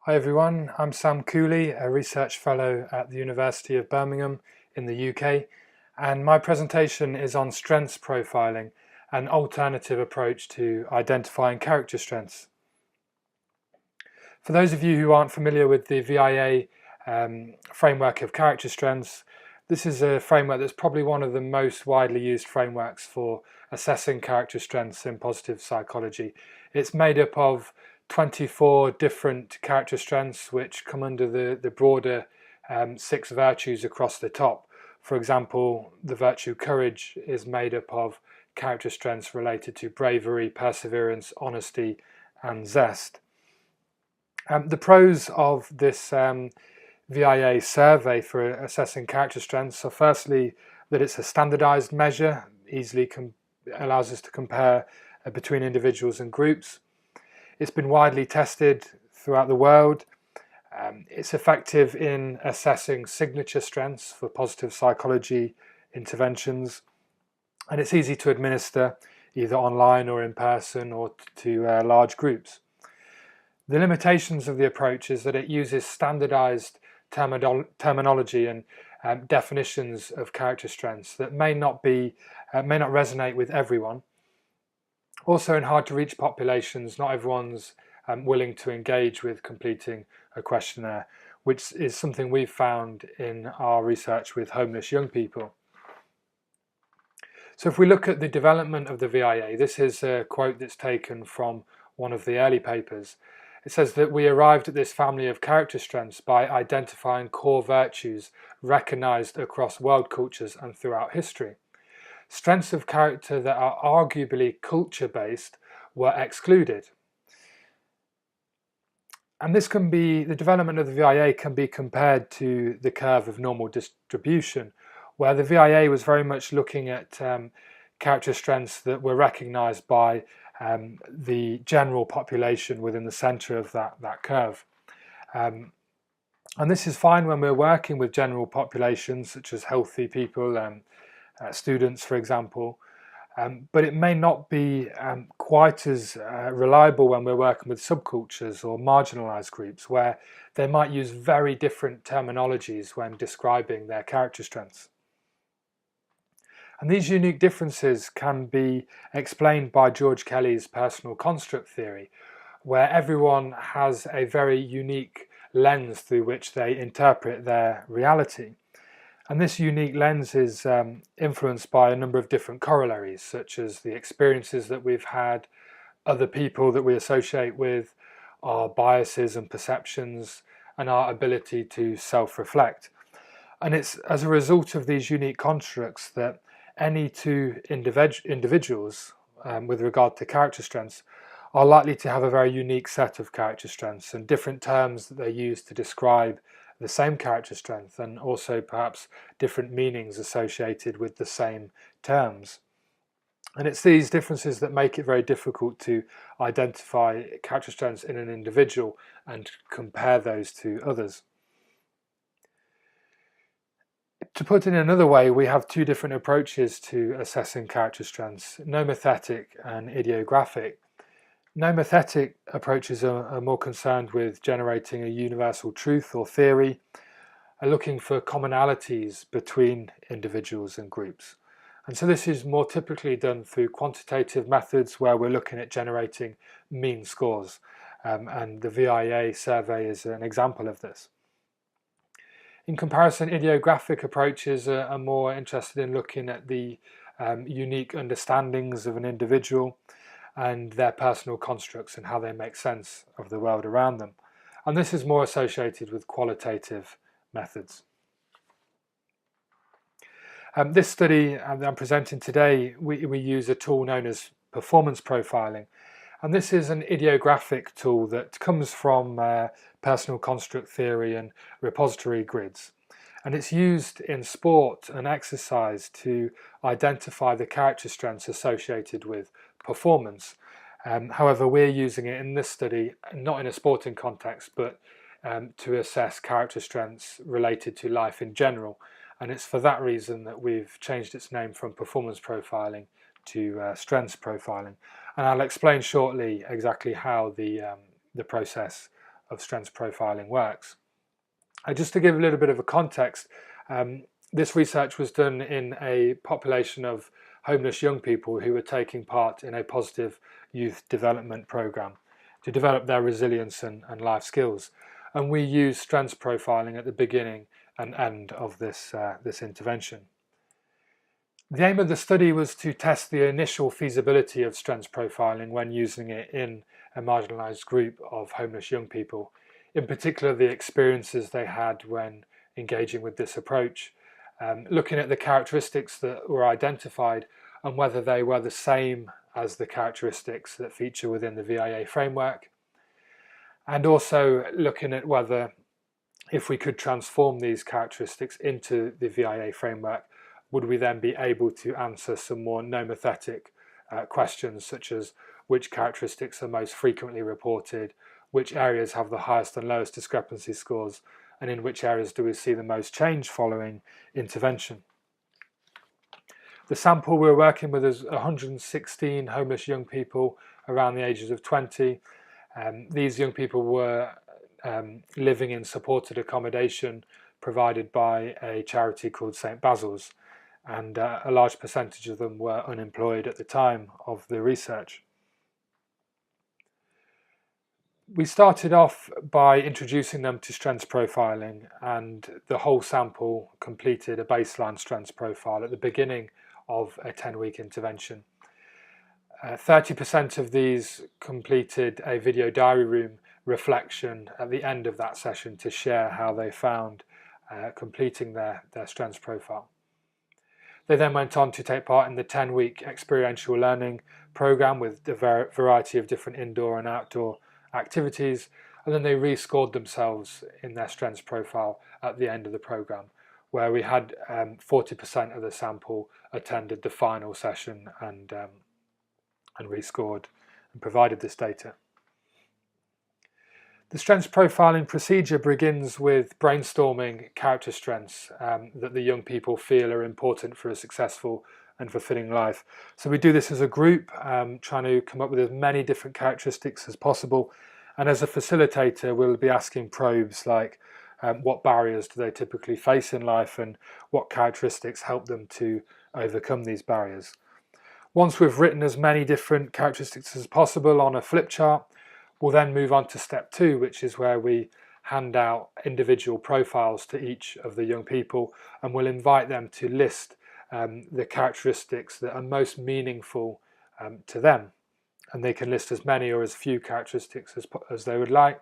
Hi everyone, I'm Sam Cooley, a research fellow at the University of Birmingham in the UK, and my presentation is on strengths profiling, an alternative approach to identifying character strengths. For those of you who aren't familiar with the VIA framework of character strengths, this is a framework that's probably one of the most widely used frameworks for assessing character strengths in positive psychology. It's made up of 24 different character strengths which come under the broader 6 virtues across the top. For example, the virtue courage is made up of character strengths related to bravery, perseverance, honesty, and zest. The pros of this VIA survey for assessing character strengths are firstly that it's a standardized measure, easily allows us to compare between individuals and groups. It's been widely tested throughout the world. It's effective in assessing signature strengths for positive psychology interventions, and it's easy to administer either online or in person or to large groups. The limitations of the approach is that it uses standardized terminology and definitions of character strengths that may not resonate with everyone. Also, in hard to reach populations, not everyone's willing to engage with completing a questionnaire, which is something we've found in our research with homeless young people. So if we look at the development of the VIA, this is a quote that's taken from one of the early papers. It says that we arrived at this family of character strengths by identifying core virtues recognized across world cultures and throughout history. Strengths of character that are arguably culture-based were excluded. And the development of the VIA can be compared to the curve of normal distribution, where the VIA was very much looking at character strengths that were recognized by the general population within the center of that curve. And this is fine when we're working with general populations, such as healthy people, students, for example, but it may not be quite as reliable when we're working with subcultures or marginalized groups, where they might use very different terminologies when describing their character strengths. And these unique differences can be explained by George Kelly's personal construct theory, where everyone has a very unique lens through which they interpret their reality. And this unique lens is influenced by a number of different corollaries, such as the experiences that we've had, other people that we associate with, our biases and perceptions, and our ability to self-reflect. And it's as a result of these unique constructs that any two individuals with regard to character strengths are likely to have a very unique set of character strengths and different terms that they use to describe the same character strength, and also perhaps different meanings associated with the same terms. And it's these differences that make it very difficult to identify character strengths in an individual and compare those to others. To put it in another way, we have two different approaches to assessing character strengths, nomothetic and ideographic. Nomothetic approaches are more concerned with generating a universal truth or theory, are looking for commonalities between individuals and groups. And so this is more typically done through quantitative methods where we're looking at generating mean scores. And the VIA survey is an example of this. In comparison, ideographic approaches are more interested in looking at the unique understandings of an individual and their personal constructs and how they make sense of the world around them. And this is more associated with qualitative methods. This study that I'm presenting today, we use a tool known as performance profiling. And this is an ideographic tool that comes from personal construct theory and repository grids. And it's used in sport and exercise to identify the character strengths associated with performance. However, we're using it in this study, not in a sporting context, but to assess character strengths related to life in general. And it's for that reason that we've changed its name from performance profiling to strengths profiling. And I'll explain shortly exactly how the process of strengths profiling works. Just to give a little bit of a context, this research was done in a population of homeless young people who were taking part in a positive youth development program to develop their resilience and life skills. And we used strengths profiling at the beginning and end of this intervention. The aim of the study was to test the initial feasibility of strengths profiling when using it in a marginalised group of homeless young people, in particular the experiences they had when engaging with this approach, looking at the characteristics that were identified and whether they were the same as the characteristics that feature within the VIA framework, and also looking at whether, if we could transform these characteristics into the VIA framework, would we then be able to answer some more nomothetic questions, such as which characteristics are most frequently reported, which areas have the highest and lowest discrepancy scores, and in which areas do we see the most change following intervention. The sample we're working with is 116 homeless young people around the ages of 20. These young people were living in supported accommodation provided by a charity called St. Basil's, and a large percentage of them were unemployed at the time of the research. We started off by introducing them to strengths profiling, and the whole sample completed a baseline strengths profile at the beginning of a 10-week intervention. 30% of these completed a video diary room reflection at the end of that session to share how they found completing their strengths profile. They then went on to take part in the 10-week experiential learning program with a variety of different indoor and outdoor activities, and then they rescored themselves in their strengths profile at the end of the program, where we had 40% of the sample attended the final session and rescored and provided this data. The strengths profiling procedure begins with brainstorming character strengths that the young people feel are important for a successful and fulfilling life. So we do this as a group, trying to come up with as many different characteristics as possible. And as a facilitator, we'll be asking probes like what barriers do they typically face in life and what characteristics help them to overcome these barriers. Once we've written as many different characteristics as possible on a flip chart, we'll then move on to step 2, which is where we hand out individual profiles to each of the young people, and we'll invite them to list the characteristics that are most meaningful to them. And they can list as many or as few characteristics as they would like,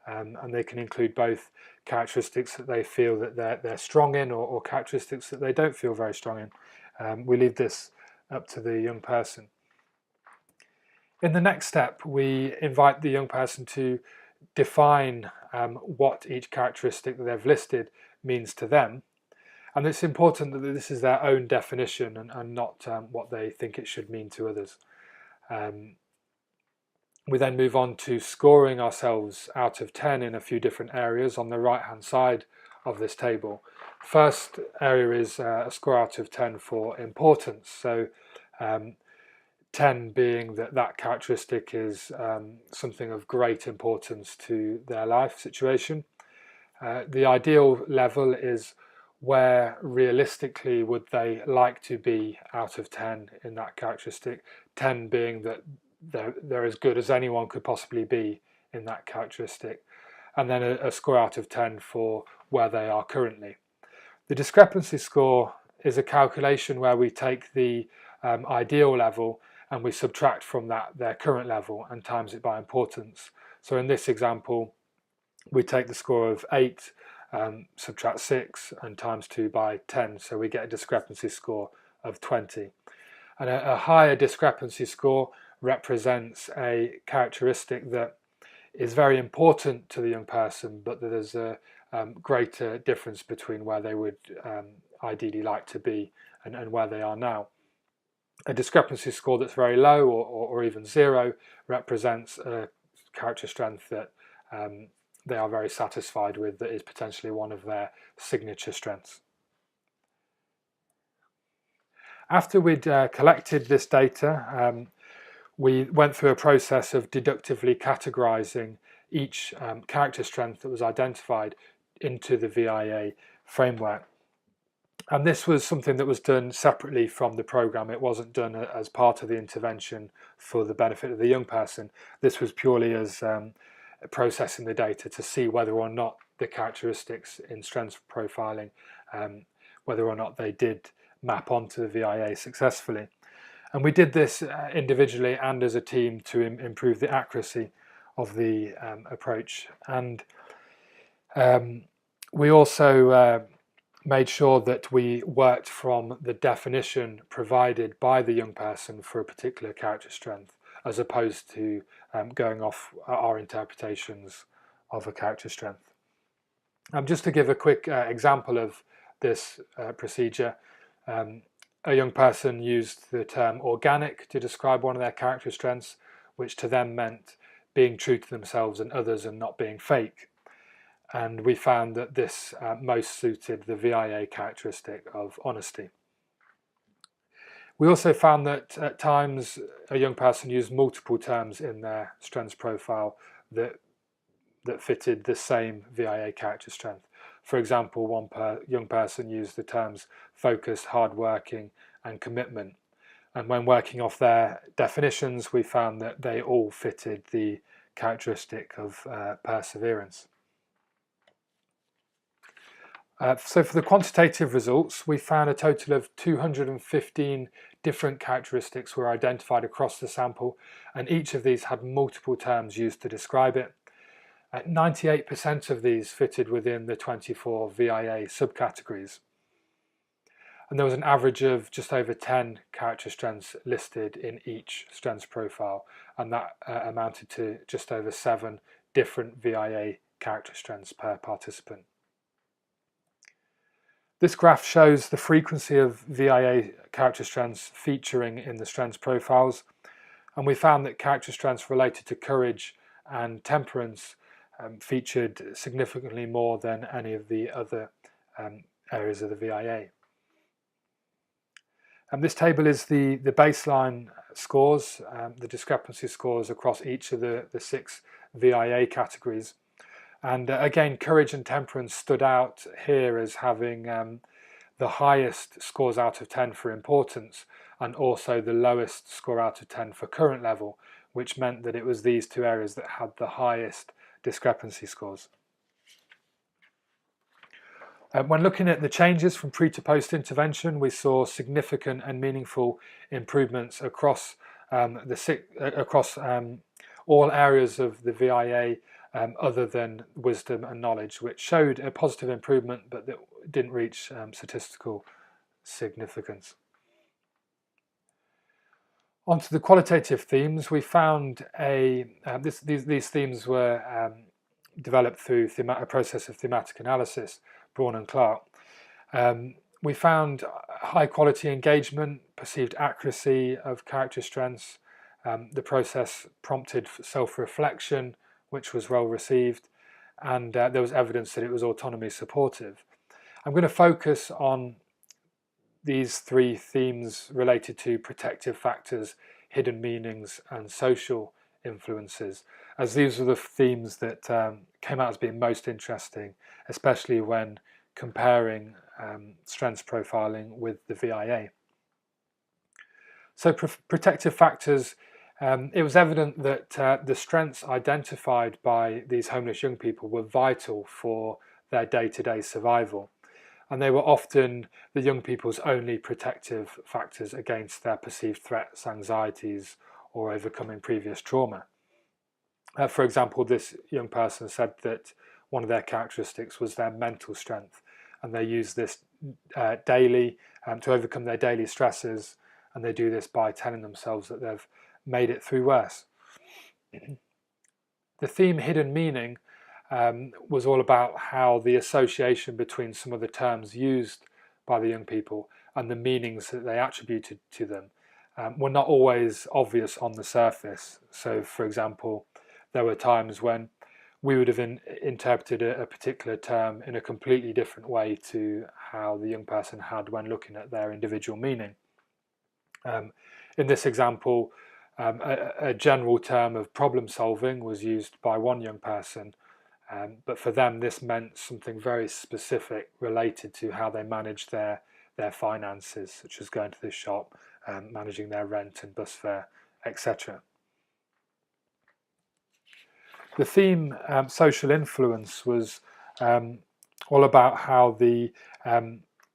and they can include both characteristics that they feel that they're strong in or characteristics that they don't feel very strong in. We leave this up to the young person. In the next step, we invite the young person to define what each characteristic that they've listed means to them. And it's important that this is their own definition and not what they think it should mean to others. We then move on to scoring ourselves out of 10 in a few different areas on the right-hand side of this table. First area is a score out of 10 for importance. So 10 being that characteristic is something of great importance to their life situation. The ideal level is where realistically would they like to be out of 10 in that characteristic, 10 being that they're as good as anyone could possibly be in that characteristic, and then a score out of 10 for where they are currently. The discrepancy score is a calculation where we take the ideal level and we subtract from that their current level and times it by importance. So in this example, we take the score of 8, subtract 6 and times 2 by 10, so we get a discrepancy score of 20. And a higher discrepancy score represents a characteristic that is very important to the young person, but that there's a greater difference between where they would ideally like to be and where they are now. A discrepancy score that's very low or even 0 represents a character strength that they are very satisfied with, that is potentially one of their signature strengths. After we'd collected this data, we went through a process of deductively categorizing each character strength that was identified into the VIA framework. And this was something that was done separately from the program. It wasn't done as part of the intervention for the benefit of the young person. This was purely as processing the data to see whether or not the characteristics in strengths profiling, whether or not they did map onto the VIA successfully. And we did this individually and as a team to improve the accuracy of the approach. And we also made sure that we worked from the definition provided by the young person for a particular character strength, as opposed to going off our interpretations of a character strength. Just to give a quick example of this procedure, a young person used the term organic to describe one of their character strengths, which to them meant being true to themselves and others and not being fake. And we found that this most suited the VIA characteristic of honesty. We also found that at times a young person used multiple terms in their strengths profile that fitted the same VIA character strength. For example, one young person used the terms focused, hardworking, and commitment. And when working off their definitions, we found that they all fitted the characteristic of perseverance. So for the quantitative results, we found a total of 215 different characteristics were identified across the sample, and each of these had multiple terms used to describe it. 98% of these fitted within the 24 VIA subcategories. And there was an average of just over 10 character strengths listed in each strengths profile, and that amounted to just over 7 different VIA character strengths per participant. This graph shows the frequency of VIA character strengths featuring in the strengths profiles, and we found that character strengths related to courage and temperance featured significantly more than any of the other areas of the VIA. And this table is the baseline scores, the discrepancy scores across each of the 6 VIA categories. And again, courage and temperance stood out here as having the highest scores out of 10 for importance, and also the lowest score out of 10 for current level, which meant that it was these 2 areas that had the highest discrepancy scores. When looking at the changes from pre to post intervention, we saw significant and meaningful improvements across all areas of the VIA other than wisdom and knowledge, which showed a positive improvement but that didn't reach statistical significance. Onto the qualitative themes, we found these themes were developed through a process of thematic analysis, Braun and Clark. We found high quality engagement, perceived accuracy of character strengths. The process prompted self-reflection, which was well received, and there was evidence that it was autonomy supportive. I'm going to focus on these 3 themes related to protective factors, hidden meanings, and social influences, as these were the themes that came out as being most interesting, especially when comparing strengths profiling with the VIA. So protective factors, it was evident that the strengths identified by these homeless young people were vital for their day-to-day survival, and they were often the young people's only protective factors against their perceived threats, anxieties, or overcoming previous trauma. For example, this young person said that one of their characteristics was their mental strength, and they use this daily to overcome their daily stresses, and they do this by telling themselves that they've made it through worse. The theme hidden meaning was all about how the association between some of the terms used by the young people and the meanings that they attributed to them were not always obvious on the surface. So, for example, there were times when we would have interpreted a particular term in a completely different way to how the young person had when looking at their individual meaning. In this example, A general term of problem solving was used by one young person, but for them this meant something very specific related to how they managed their finances, such as going to the shop, managing their rent and bus fare, etc. The theme, social influence, was all about how the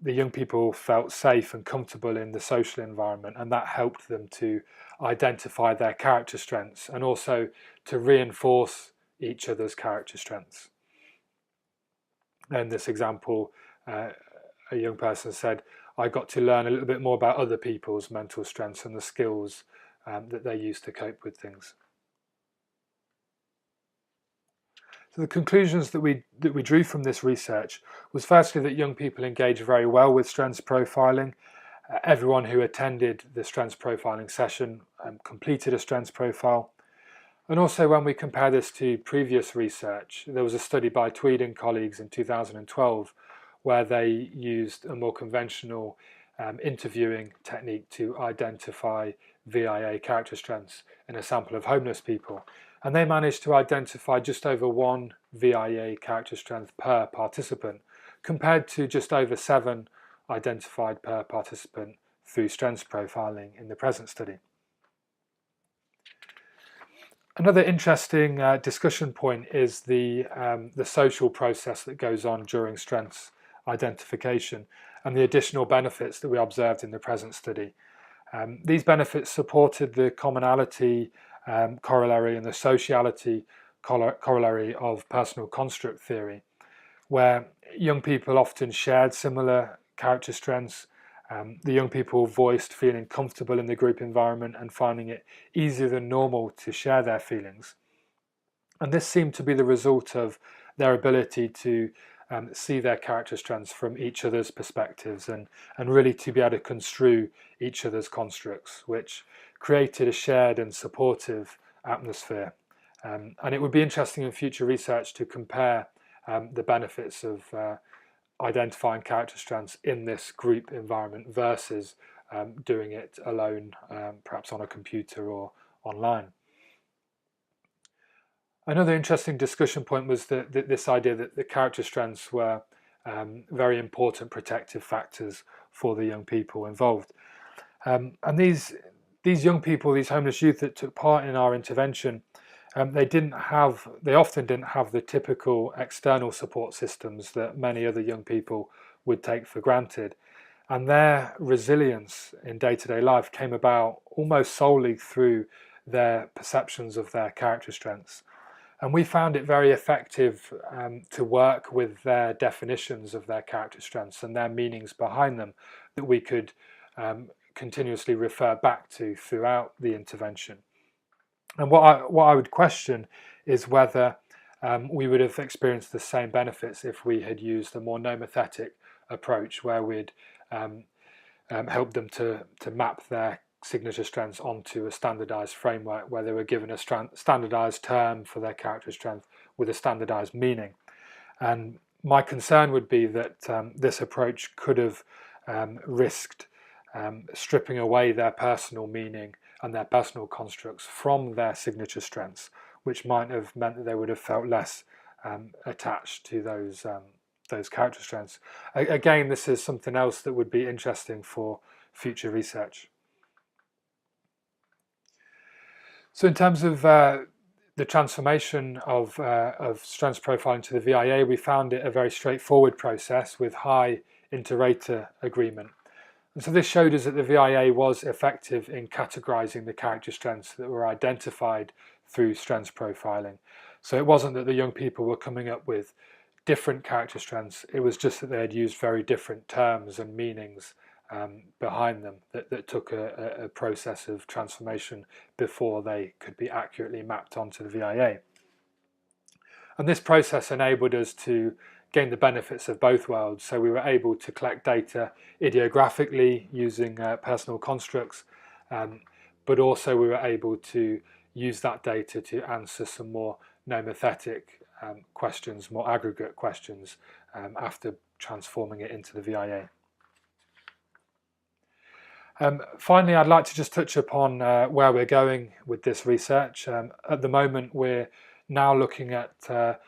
young people felt safe and comfortable in the social environment, and that helped them to identify their character strengths and also to reinforce each other's character strengths. In this example, a young person said, "I got to learn a little bit more about other people's mental strengths and the skills that they use to cope with things." So the conclusions that we drew from this research was firstly that young people engage very well with strengths profiling. Everyone who attended the strengths profiling session completed a strengths profile. And also, when we compare this to previous research, there was a study by Tweed and colleagues in 2012 where they used a more conventional interviewing technique to identify VIA character strengths in a sample of homeless people. And they managed to identify just over 1 VIA character strength per participant, compared to just over 7 identified per participant through strengths profiling in the present study. Another interesting discussion point is the social process that goes on during strengths identification and the additional benefits that we observed in the present study. These benefits supported the commonality corollary and the sociality corollary of personal construct theory, where young people often shared similar character strengths. The young people voiced feeling comfortable in the group environment and finding it easier than normal to share their feelings. And this seemed to be the result of their ability to see their character strengths from each other's perspectives and really to be able to construe each other's constructs, which created a shared and supportive atmosphere. And it would be interesting in future research to compare the benefits of identifying character strengths in this group environment versus doing it alone, perhaps on a computer or online. Another interesting discussion point was this idea that the character strengths were very important protective factors for the young people involved. And these young people, these homeless youth that took part in our intervention, they often didn't have the typical external support systems that many other young people would take for granted. And their resilience in day-to-day life came about almost solely through their perceptions of their character strengths. And we found it very effective to work with their definitions of their character strengths and their meanings behind them that we could continuously refer back to throughout the intervention. And what I would question is whether we would have experienced the same benefits if we had used a more nomothetic approach, where we'd help them to map their signature strengths onto a standardized framework, where they were given a standardized term for their character strength with a standardized meaning. And my concern would be that this approach could have risked stripping away their personal meaning and their personal constructs from their signature strengths, which might have meant that they would have felt less attached to those character strengths. Again, this is something else that would be interesting for future research. So in terms of the transformation of strengths profiling to the VIA, we found it a very straightforward process with high inter-rater agreement. And so this showed us that the VIA was effective in categorizing the character strengths that were identified through strengths profiling. So it wasn't that the young people were coming up with different character strengths, it was just that they had used very different terms and meanings behind them that took a process of transformation before they could be accurately mapped onto the VIA. And this process enabled us to gain the benefits of both worlds. So we were able to collect data ideographically using personal constructs, but also we were able to use that data to answer some more nomothetic questions, more aggregate questions, after transforming it into the VIA. Finally, I'd like to just touch upon where we're going with this research. At the moment, we're now looking at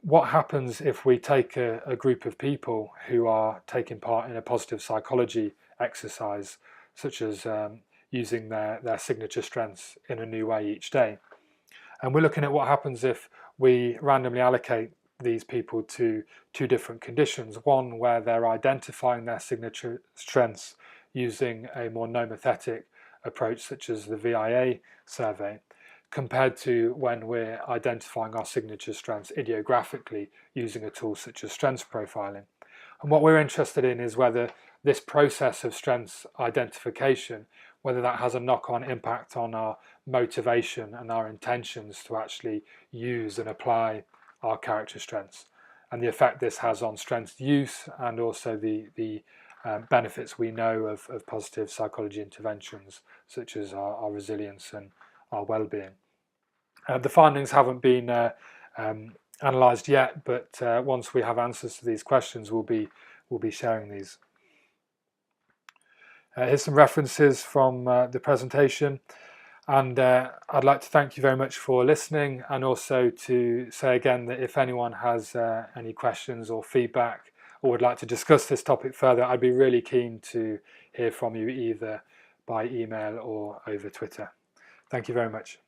what happens if we take a group of people who are taking part in a positive psychology exercise, such as using their signature strengths in a new way each day. And we're looking at what happens if we randomly allocate these people to two different conditions. One where they're identifying their signature strengths using a more nomothetic approach, such as the VIA survey, compared to when we're identifying our signature strengths ideographically using a tool such as strengths profiling. And what we're interested in is whether this process of strengths identification, whether that has a knock-on impact on our motivation and our intentions to actually use and apply our character strengths, and the effect this has on strengths use, and also the benefits we know of positive psychology interventions, such as our resilience and our well-being. The findings haven't been analysed yet, but once we have answers to these questions, we'll be sharing these. Here's some references from the presentation, and I'd like to thank you very much for listening, and also to say again that if anyone has any questions or feedback or would like to discuss this topic further, I'd be really keen to hear from you either by email or over Twitter. Thank you very much.